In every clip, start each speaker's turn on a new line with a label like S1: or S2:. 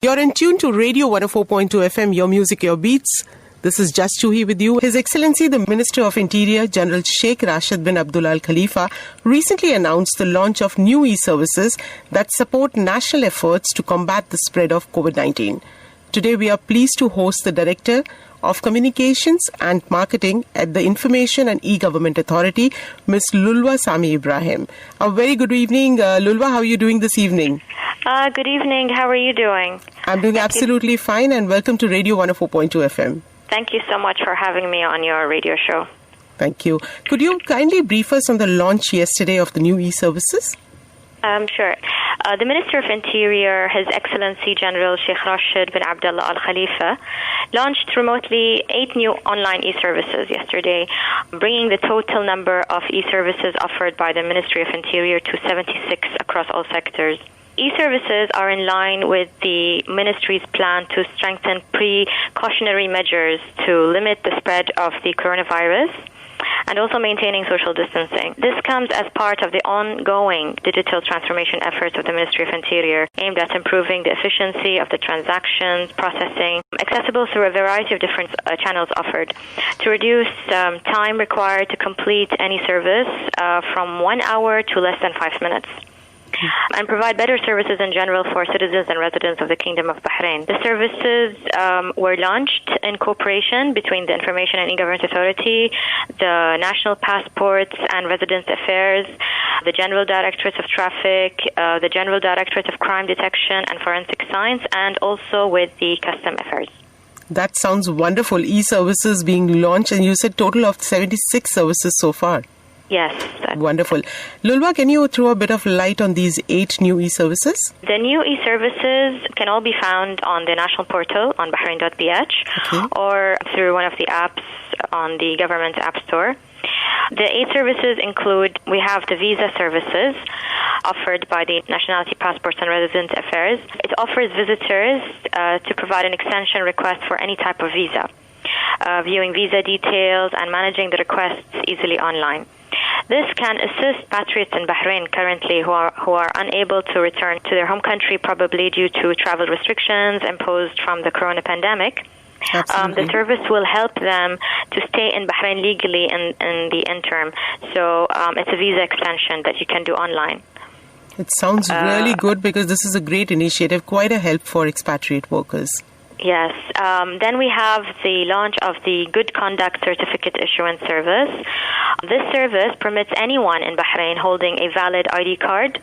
S1: You're in tune to Radio 104.2 FM, your music, your beats. This is Just Chuhi with you. His Excellency, the Minister of Interior, General Sheikh Rashid bin Abdullah Al Khalifa, recently announced the launch of new e-services that support national efforts to combat the spread of COVID-19. Today, we are pleased to host the Director of Communications and Marketing at the Information and E-Government Authority, Ms. Lulwa Sami Ibrahim. A very good evening. Lulwa, how are you doing this evening?
S2: Good evening. How are you doing?
S1: I'm doing absolutely fine, and welcome to Radio 104.2 FM.
S2: Thank you so much for having me on your radio show.
S1: Thank you. Could you kindly brief us on the launch yesterday of the new e-services?
S2: Sure. The Minister of Interior, His Excellency General Sheikh Rashid bin Abdullah Al Khalifa, launched remotely 8 new online e-services yesterday, bringing the total number of e-services offered by the Ministry of Interior to 76 across all sectors. E-services are in line with the Ministry's plan to strengthen precautionary measures to limit the spread of the coronavirus and also maintaining social distancing. This comes as part of the ongoing digital transformation efforts of the Ministry of Interior, aimed at improving the efficiency of the transactions, processing, accessible through a variety of different channels offered, to reduce time required to complete any service from 1 hour to less than 5 minutes, and provide better services in general for citizens and residents of the Kingdom of Bahrain. The services were launched in cooperation between the Information and E-Government Authority, the National Passports and Residence Affairs, the General Directorate of Traffic, the General Directorate of Crime Detection and Forensic Science, and also with the Custom Affairs.
S1: That sounds wonderful. E-services being launched, and you said total of 76 services so far.
S2: Yes.
S1: Wonderful. Lulwa, can you throw a bit of light on these 8 new e-services?
S2: The new e-services can all be found on the national portal on bahrain.bh or through one of the apps on the government app store. The 8 services include, we have the visa services offered by the Nationality Passports and Residence Affairs. It offers visitors to provide an extension request for any type of visa, viewing visa details and managing the requests easily online. This can assist patriots in Bahrain currently who are unable to return to their home country, probably due to travel restrictions imposed from the corona pandemic. The service will help them to stay in Bahrain legally in the interim. So it's a visa extension that you can do online.
S1: It sounds really good, because this is a great initiative, quite a help for expatriate workers.
S2: Yes. Then we have the launch of the Good Conduct Certificate Issuance Service. This service permits anyone in Bahrain holding a valid ID card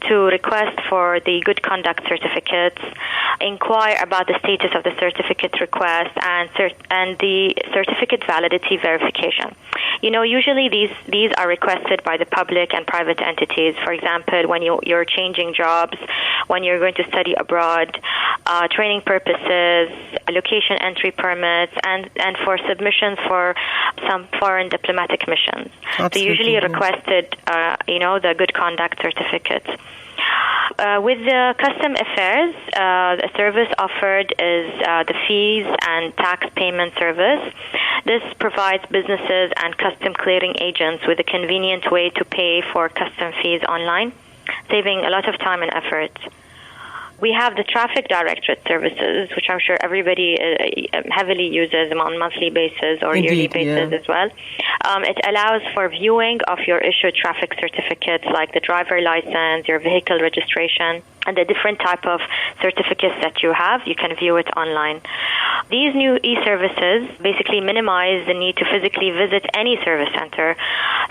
S2: to request for the Good Conduct certificates, inquire about the status of the certificate request, and the certificate validity verification. You know, usually these are requested by the public and private entities. For example, when you're changing jobs, when you're going to study abroad, training purposes, location entry permits, and for submissions for some foreign diplomatic missions. They usually requested, the Good Conduct certificates. With the Custom Affairs, the service offered is the fees and tax payment service. This provides businesses and custom clearing agents with a convenient way to pay for custom fees online, saving a lot of time and effort. We have the Traffic Directorate services, which I'm sure everybody heavily uses on a monthly basis or yearly basis as well. It allows for viewing of your issued traffic certificates, like the driver license, your vehicle registration, and the different type of certificates that you have. You can view it online. These new e-services basically minimize the need to physically visit any service center,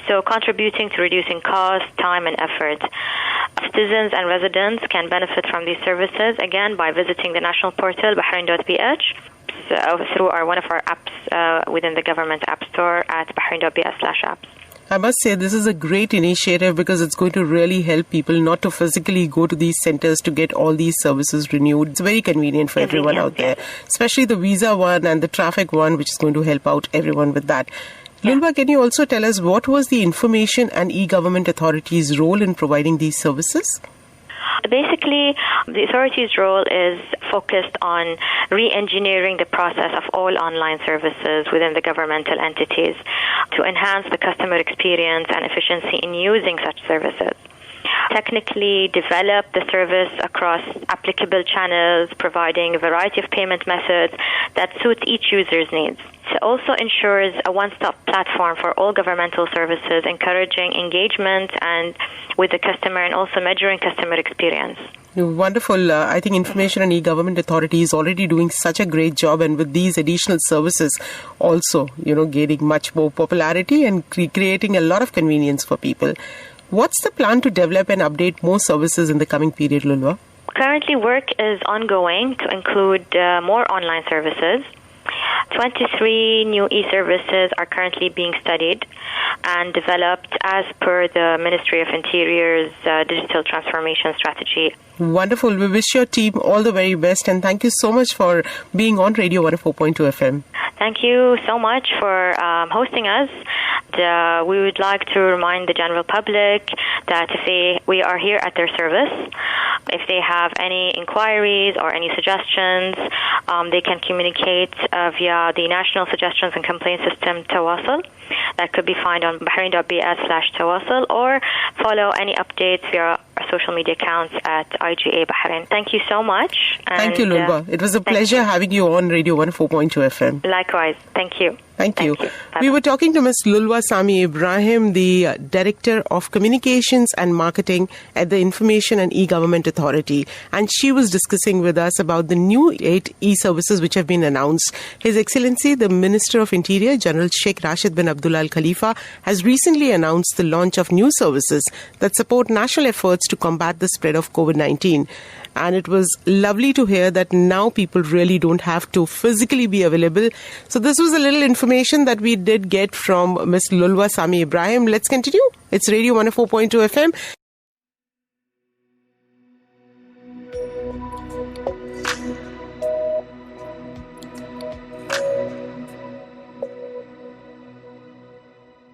S2: so contributing to reducing cost, time, and effort. Citizens and residents can benefit from these services, again, by visiting the national portal, bahrain.bh, through one of our apps within the government app store at bahrain.bh/apps.
S1: I must say this is a great initiative, because it's going to really help people not to physically go to these centers to get all these services renewed. It's very convenient for everyone out there, especially the visa one and the traffic one, which is going to help out everyone with that. Lulwa, can you also tell us what was the Information and E-Government Authority's role in providing these services?
S2: Basically, the authority's role is focused on re-engineering the process of all online services within the governmental entities to enhance the customer experience and efficiency in using such services. technically develop the service across applicable channels, providing a variety of payment methods that suit each user's needs. It also ensures a one-stop platform for all governmental services, encouraging engagement and with the customer and also measuring customer experience.
S1: Wonderful. I think Information and E-Government Authority is already doing such a great job, and with these additional services also, gaining much more popularity and creating a lot of convenience for people. What's the plan to develop and update more services in the coming period, Lulwa?
S2: Currently, work is ongoing to include more online services. 23 new e-services are currently being studied and developed as per the Ministry of Interior's digital transformation strategy.
S1: Wonderful. We wish your team all the very best, and thank you so much for being on Radio 104.2 FM.
S2: Thank you so much for hosting us. We would like to remind the general public that we are here at their service. If they have any inquiries or any suggestions, they can communicate via the National Suggestions and Complaints System Tawasul. That could be found on bahrain.bs/tawasul, or follow any updates via our social media accounts at IGA Bahrain. Thank you so much.
S1: Thank you, Lulwa. It was a pleasure having you on Radio 104.2 FM.
S2: Likewise. Thank you.
S1: Thank you. We were talking to Ms. Lulwa Sami Ibrahim, the Director of Communications and Marketing at the Information and E-Government Authority, and she was discussing with us about the new 8 e-services which have been announced. His Excellency, the Minister of Interior, General Sheikh Rashid bin Abdullah Al Khalifa, has recently announced the launch of new services that support national efforts to combat the spread of COVID-19. And it was lovely to hear that now people really don't have to physically be available. So this was a little information that we did get from Ms. Lulwa Sami Ibrahim. Let's continue. It's Radio 104.2 FM.